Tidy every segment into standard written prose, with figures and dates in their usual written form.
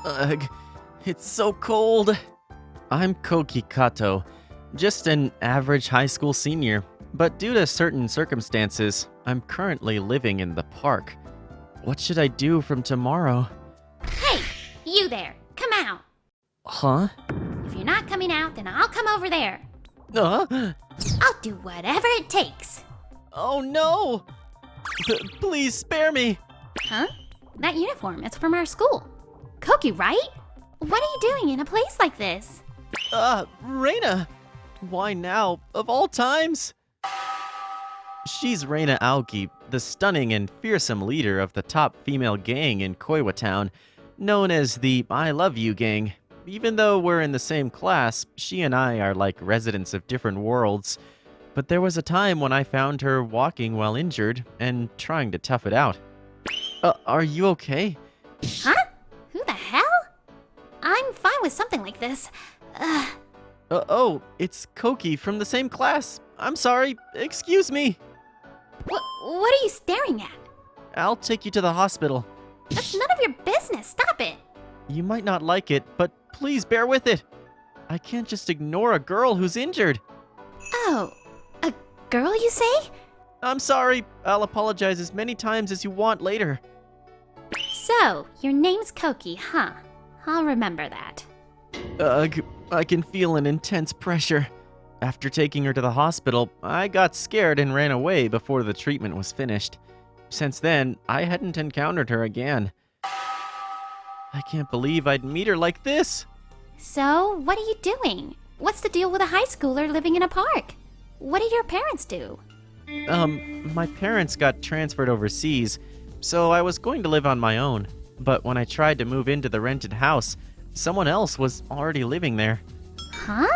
Ugh, it's so cold. I'm Koki Kato, just an average high school senior, but due to certain circumstances, I'm currently living in the park. What should I do from tomorrow? Hey, you there, come out. Huh? If you're not coming out, then I'll come over there. Huh? I'll do whatever it takes. Oh no! Please spare me! Huh? That uniform, it's from our school. Koki, right? What are you doing in a place like this? Reina! Why now, of all times? She's Reina Aoki, the stunning and fearsome leader of the top female gang in Koiwa Town, known as the I Love You gang. Even though we're in the same class, she and I are like residents of different worlds. But there was a time when I found her walking while injured and trying to tough it out. Are you okay? Huh? Who the hell? I'm fine with something like this. Oh, it's Koki from the same class. I'm sorry, excuse me. What are you staring at? I'll take you to the hospital. That's none of your business. Stop it. You might not like it, but please bear with it. I can't just ignore a girl who's injured. Oh, a girl, you say? I'm sorry. I'll apologize as many times as you want later. So, your name's Koki, huh? I'll remember that. Ugh, I can feel an intense pressure. After taking her to the hospital, I got scared and ran away before the treatment was finished. Since then, I hadn't encountered her again. I can't believe I'd meet her like this. So, what are you doing? What's the deal with a high schooler living in a park? What did your parents do? My parents got transferred overseas, so I was going to live on my own. But when I tried to move into the rented house, someone else was already living there. Huh?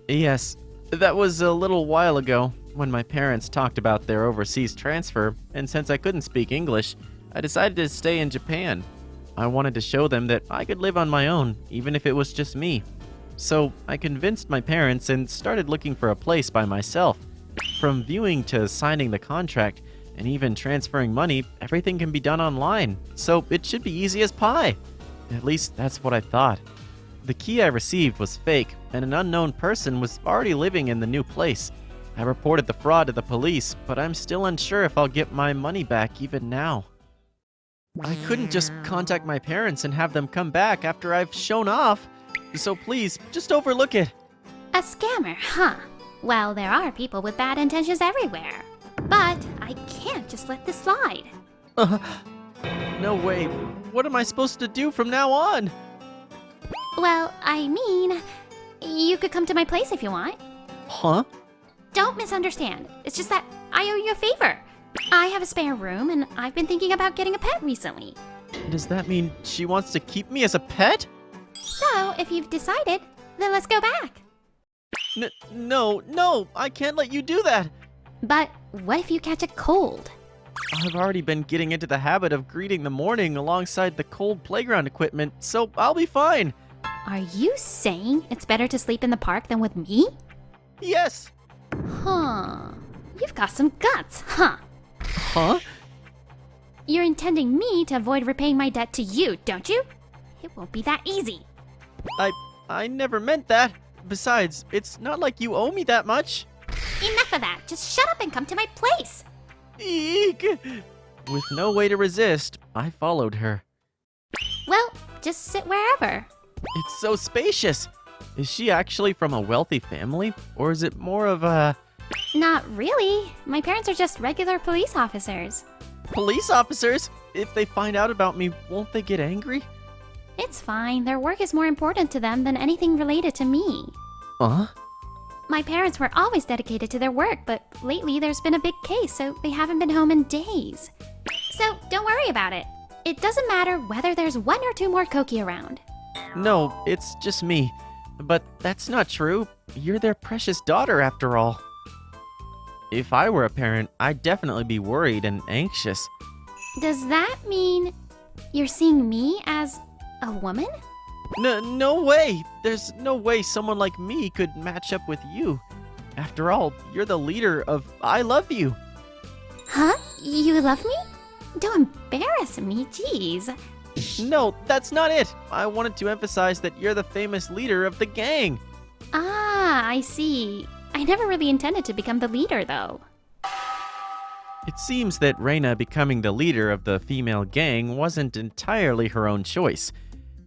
Yes, that was a little while ago when my parents talked about their overseas transfer, and since I couldn't speak English, I decided to stay in Japan. I wanted to show them that I could live on my own, even if it was just me. So I convinced my parents and started looking for a place by myself. From viewing to signing the contract, and even transferring money, everything can be done online, so it should be easy as pie. At least that's what I thought. The key I received was fake, and an unknown person was already living in the new place. I reported the fraud to the police, but I'm still unsure if I'll get my money back even now. I couldn't just contact my parents and have them come back after I've shown off, so please, just overlook it. A scammer, huh? Well, there are people with bad intentions everywhere. But I can't just let this slide. No way. What am I supposed to do from now on? Well, I mean, you could come to my place if you want. Huh? Don't misunderstand. It's just that I owe you a favor. I have a spare room, and I've been thinking about getting a pet recently. Does that mean she wants to keep me as a pet? So, if you've decided, then let's go back. No, I can't let you do that. But what if you catch a cold? I've already been getting into the habit of greeting the morning alongside the cold playground equipment, so I'll be fine. Are you saying it's better to sleep in the park than with me? Yes. Huh. You've got some guts, huh? Huh? You're intending me to avoid repaying my debt to you, don't you? It won't be that easy. I never meant that. Besides, it's not like you owe me that much. Enough of that. Just shut up and come to my place. Eek! With no way to resist, I followed her. Well, just sit wherever. It's so spacious. Is she actually from a wealthy family? Or is it more of a... Not really. My parents are just regular police officers. Police officers? If they find out about me, won't they get angry? It's fine. Their work is more important to them than anything related to me. Huh? My parents were always dedicated to their work, but lately there's been a big case, so they haven't been home in days. So don't worry about it. It doesn't matter whether there's one or two more Koki around. No, it's just me. But that's not true. You're their precious daughter, after all. If I were a parent, I'd definitely be worried and anxious. Does that mean you're seeing me as a woman? No way! There's no way someone like me could match up with you. After all, you're the leader of I Love You. Huh? You love me? Don't embarrass me, jeez. No, that's not it. I wanted to emphasize that you're the famous leader of the gang. Ah, I see. I never really intended to become the leader, though. It seems that Reina becoming the leader of the female gang wasn't entirely her own choice.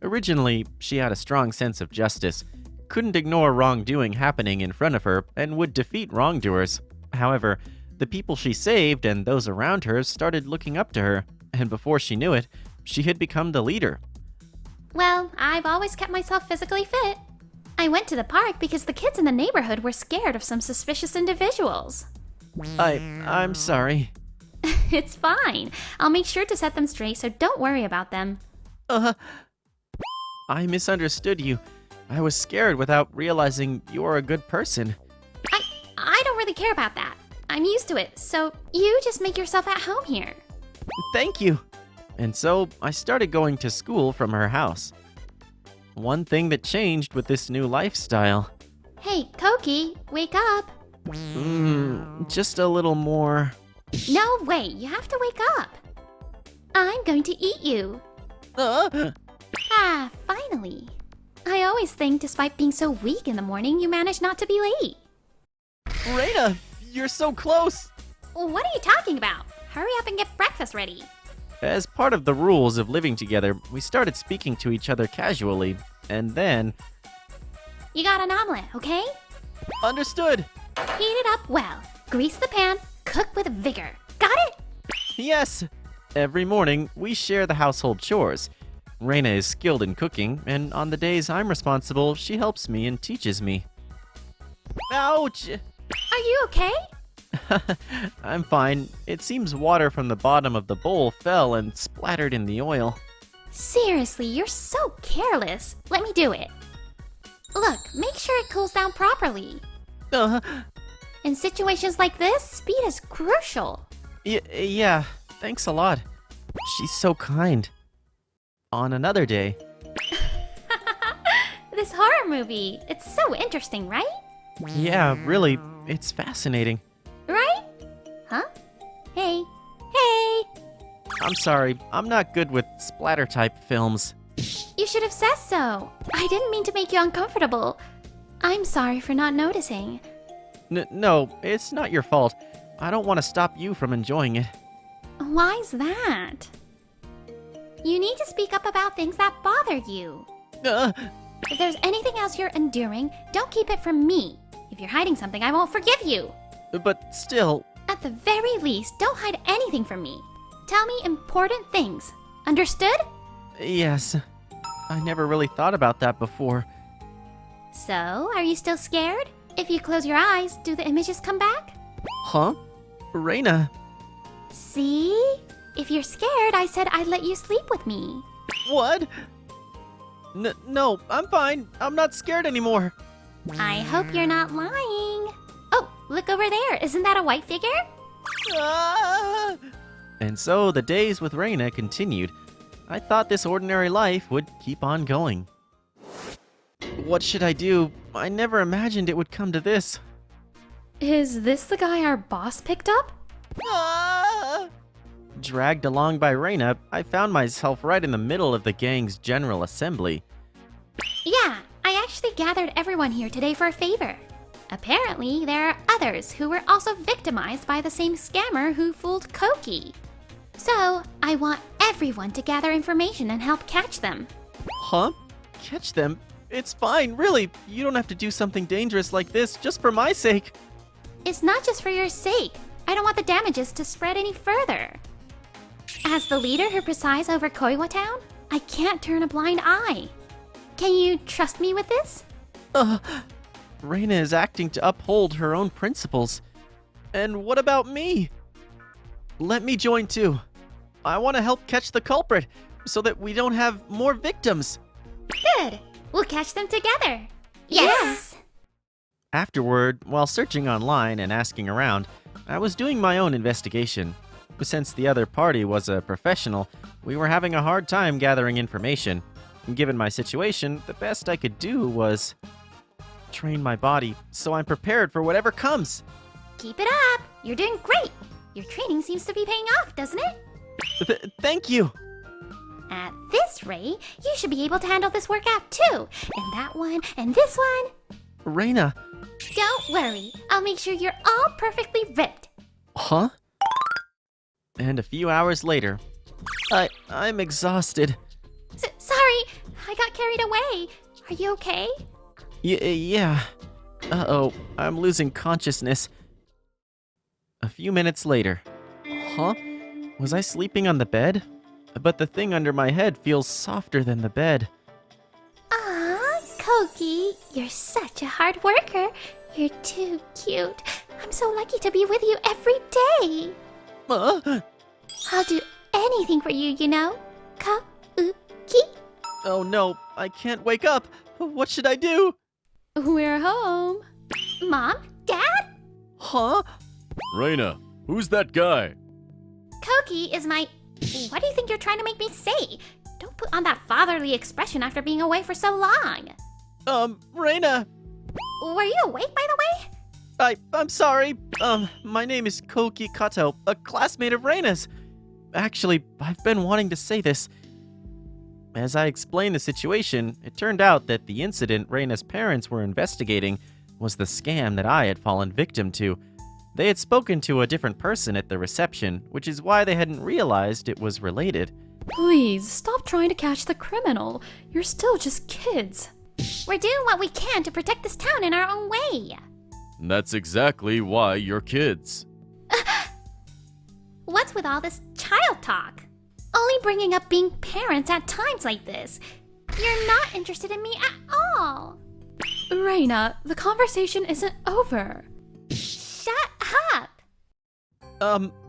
Originally, she had a strong sense of justice, couldn't ignore wrongdoing happening in front of her, and would defeat wrongdoers. However, the people she saved and those around her started looking up to her, and before she knew it, she had become the leader. Well, I've always kept myself physically fit. I went to the park because the kids in the neighborhood were scared of some suspicious individuals. I'm sorry. It's fine. I'll make sure to set them straight, so don't worry about them. I misunderstood you. I was scared without realizing you're a good person. I don't really care about that. I'm used to it, so you just make yourself at home here. Thank you. And so I started going to school from her house. One thing that changed with this new lifestyle. Hey, Koki, wake up. Just a little more. No way, you have to wake up. I'm going to eat you. Ah, finally. I always think despite being so weak in the morning, you manage not to be late. Reina, you're so close. What are you talking about? Hurry up and get breakfast ready. As part of the rules of living together, we started speaking to each other casually, and then... You got an omelet, okay? Understood. Heat it up well. Grease the pan. Cook with vigor. Got it? Yes. Every morning, we share the household chores. Reina is skilled in cooking, and on the days I'm responsible, she helps me and teaches me. Ouch! Are you okay? I'm fine. It seems water from the bottom of the bowl fell and splattered in the oil. Seriously, you're so careless. Let me do it. Look, make sure it cools down properly. In situations like this, speed is crucial. Yeah, thanks a lot. She's so kind. On another day. This horror movie, it's so interesting, right? Yeah, really, it's fascinating. Right? Huh? Hey. Hey! I'm sorry, I'm not good with splatter-type films. You should have said so. I didn't mean to make you uncomfortable. I'm sorry for not noticing. No, it's not your fault. I don't want to stop you from enjoying it. Why's that? You need to speak up about things that bother you. If there's anything else you're enduring, don't keep it from me. If you're hiding something, I won't forgive you. But still... At the very least, don't hide anything from me. Tell me important things. Understood? Yes. I never really thought about that before. So, are you still scared? If you close your eyes, do the images come back? Huh? Reina. See? If you're scared, I said I'd let you sleep with me. What? No, I'm fine. I'm not scared anymore. I hope you're not lying. Oh, look over there. Isn't that a white figure? Ah! And so the days with Reina continued. I thought this ordinary life would keep on going. What should I do? I never imagined it would come to this. Is this the guy our boss picked up? Ah! Dragged along by Reina, I found myself right in the middle of the gang's general assembly. Yeah, I actually gathered everyone here today for a favor. Apparently, there are others who were also victimized by the same scammer who fooled Koki. So, I want everyone to gather information and help catch them. Huh? Catch them? It's fine, really. You don't have to do something dangerous like this just for my sake. It's not just for your sake. I don't want the damages to spread any further. As the leader who presides over Koiwa Town, I can't turn a blind eye. Can you trust me with this? Reina is acting to uphold her own principles. And what about me? Let me join too. I want to help catch the culprit so that we don't have more victims. Good. We'll catch them together. Yes! Afterward, while searching online and asking around, I was doing my own investigation. Since the other party was a professional, we were having a hard time gathering information. Given my situation, the best I could do was train my body so I'm prepared for whatever comes. Keep it up. You're doing great. Your training seems to be paying off, doesn't it? Thank you. At this rate, you should be able to handle this workout too. And that one, and this one. Reina. Don't worry, I'll make sure you're all perfectly ripped. Huh? And a few hours later, I'm exhausted. Sorry, I got carried away. Are you okay? Yeah. Uh-oh, I'm losing consciousness. A few minutes later. Huh? Was I sleeping on the bed? But the thing under my head feels softer than the bed. Aw, Koki, you're such a hard worker. You're too cute. I'm so lucky to be with you every day. I'll do anything for you, you know. Koki. Oh no, I can't wake up. What should I do? We're home. Mom? Dad? Huh? Reina, who's that guy? Koki is my... What do you think you're trying to make me say? Don't put on that fatherly expression after being away for so long. Reina. Were you awake, by the way? I'm sorry. My name is Koki Kato, a classmate of Reina's. Actually, I've been wanting to say this. As I explained the situation, it turned out that the incident Reina's parents were investigating was the scam that I had fallen victim to. They had spoken to a different person at the reception, which is why they hadn't realized it was related. Please, stop trying to catch the criminal. You're still just kids. We're doing what we can to protect this town in our own way. That's exactly why you're kids. What's with all this child talk? Only bringing up being parents at times like this. You're not interested in me at all. Reina, the conversation isn't over. Shut up.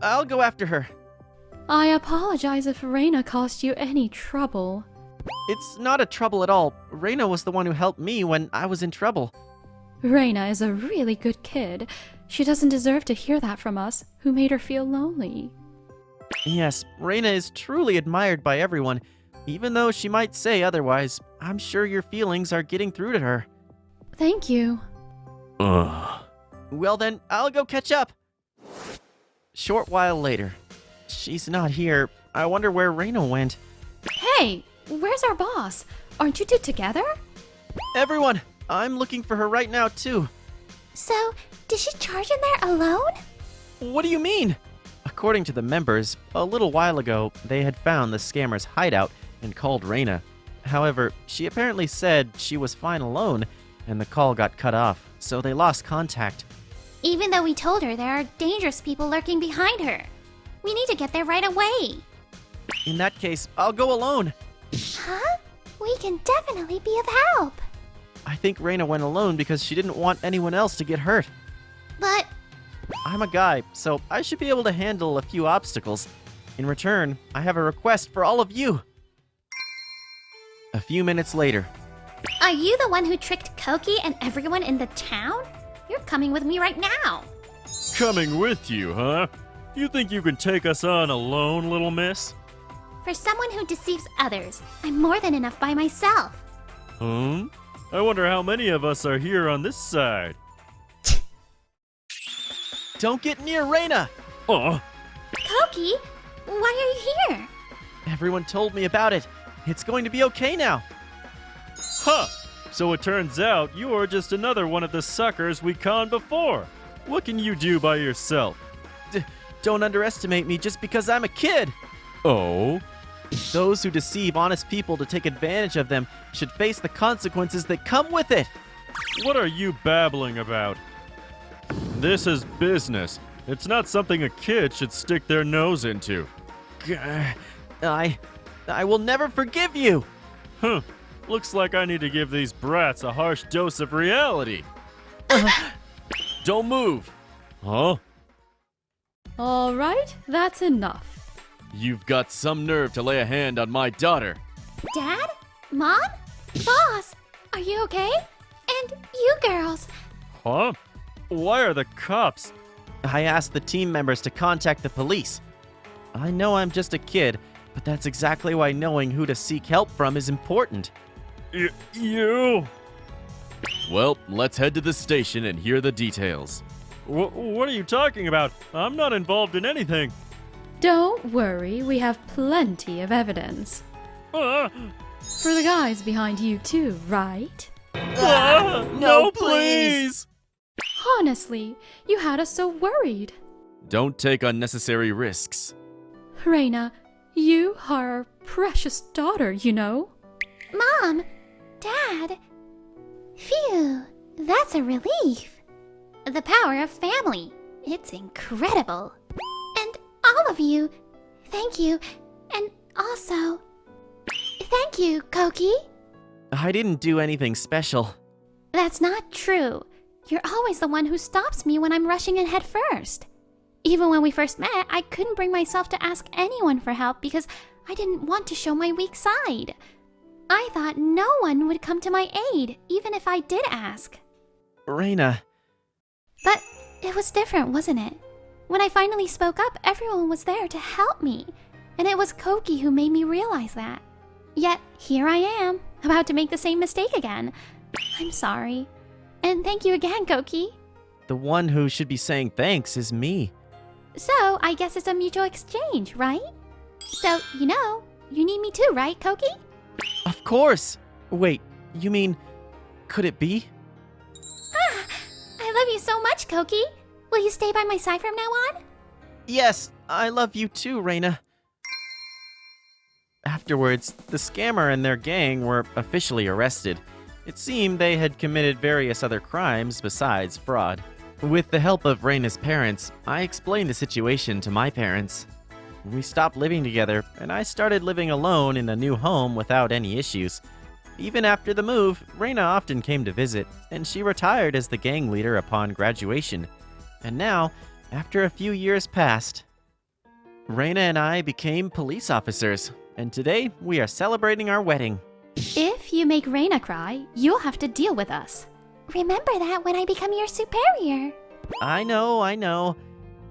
I'll go after her. I apologize if Reina caused you any trouble. It's not a trouble at all. Reina was the one who helped me when I was in trouble. Reina is a really good kid. She doesn't deserve to hear that from us, who made her feel lonely. Yes, Reina is truly admired by everyone. Even though she might say otherwise, I'm sure your feelings are getting through to her. Thank you. Ugh. Well then, I'll go catch up. Short while later. She's not here. I wonder where Reina went. Hey, where's our boss? Aren't you two together? Everyone, I'm looking for her right now too. So, did she charge in there alone? What do you mean? According to the members, a little while ago, they had found the scammer's hideout and called Reina. However, she apparently said she was fine alone, and the call got cut off, so they lost contact. Even though we told her there are dangerous people lurking behind her. We need to get there right away. In that case, I'll go alone. Huh? We can definitely be of help. I think Reina went alone because she didn't want anyone else to get hurt. But I'm a guy, so I should be able to handle a few obstacles. In return, I have a request for all of you. A few minutes later. are you the one who tricked Koki and everyone in the town? You're coming with me right now. Coming with you, huh? You think you can take us on alone, little miss? For someone who deceives others, I'm more than enough by myself. I wonder how many of us are here on this side. Don't get near Reina! Oh, Koki, why are you here? Everyone told me about it. It's going to be okay now. huh! So it turns out you're just another one of the suckers we conned before. What can you do by yourself? Don't underestimate me just because I'm a kid. Oh? Those who deceive honest people to take advantage of them should face the consequences that come with it. What are you babbling about? This is business. It's not something a kid should stick their nose into. I will never forgive you. Huh. Looks like I need to give these brats a harsh dose of reality. Don't move. Huh? All right, that's enough. You've got some nerve to lay a hand on my daughter. Dad? Mom? Boss, are you okay? And you girls. Huh? Why are the cops? I asked the team members to contact the police. I know I'm just a kid, but that's exactly why knowing who to seek help from is important. You? Well, let's head to the station and hear the details. What are you talking about? I'm not involved in anything. Don't worry, we have plenty of evidence. For the guys behind you too, right? No, please! Honestly, you had us so worried. Don't take unnecessary risks. Reina, you are our precious daughter, you know. Mom, Dad. Phew, that's a relief. The power of family. It's incredible. And all of you, thank you. And also, thank you, Koki. I didn't do anything special. That's not true. You're always the one who stops me when I'm rushing in head first. Even when we first met, I couldn't bring myself to ask anyone for help because I didn't want to show my weak side. I thought no one would come to my aid, even if I did ask. Reina, But it was different, wasn't it? When I finally spoke up, everyone was there to help me. And it was Koki who made me realize that. Yet, here I am, about to make the same mistake again. I'm sorry. And thank you again, Koki. the one who should be saying thanks is me. So, I guess it's a mutual exchange, right? So, you need me too, right, Koki? Of course! Wait, you mean, could it be? I love you so much, Koki. Will you stay by my side from now on? Yes, I love you too, Reina. Afterwards, the scammer and their gang were officially arrested. It seemed they had committed various other crimes besides fraud. With the help of Reina's parents, I explained the situation to my parents. We stopped living together, and I started living alone in a new home without any issues. Even after the move, Reina often came to visit, and she retired as the gang leader upon graduation. And now, after a few years passed, Reina and I became police officers, and today we are celebrating our wedding. If you make Reina cry, you'll have to deal with us. Remember that when I become your superior. I know.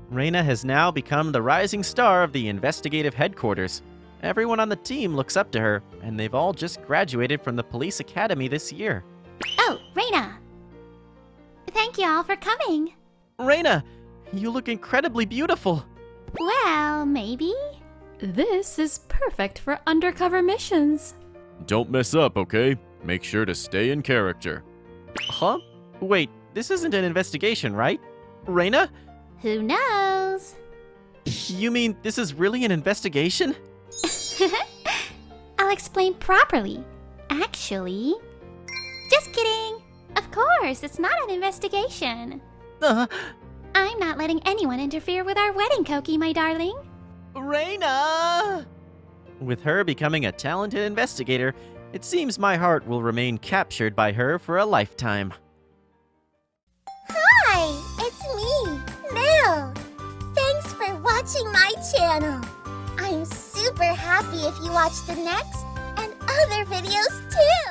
Reina has now become the rising star of the investigative headquarters. Everyone on the team looks up to her, and they've all just graduated from the police academy this year. Oh, Reina. Thank you all for coming. Reina, you look incredibly beautiful. Well, maybe. This is perfect for undercover missions. Don't mess up, okay? Make sure to stay in character. Huh? Wait, this isn't an investigation, right? Reina? Who knows? You mean this is really an investigation? I'll explain properly. Actually, just kidding. Of course, it's not an investigation. I'm not letting anyone interfere with our wedding, Koki, my darling. Reina! With her becoming a talented investigator, it seems my heart will remain captured by her for a lifetime. Hi, it's me, Mel. Thanks for watching my channel. I'm super happy if you watch the next and other videos too.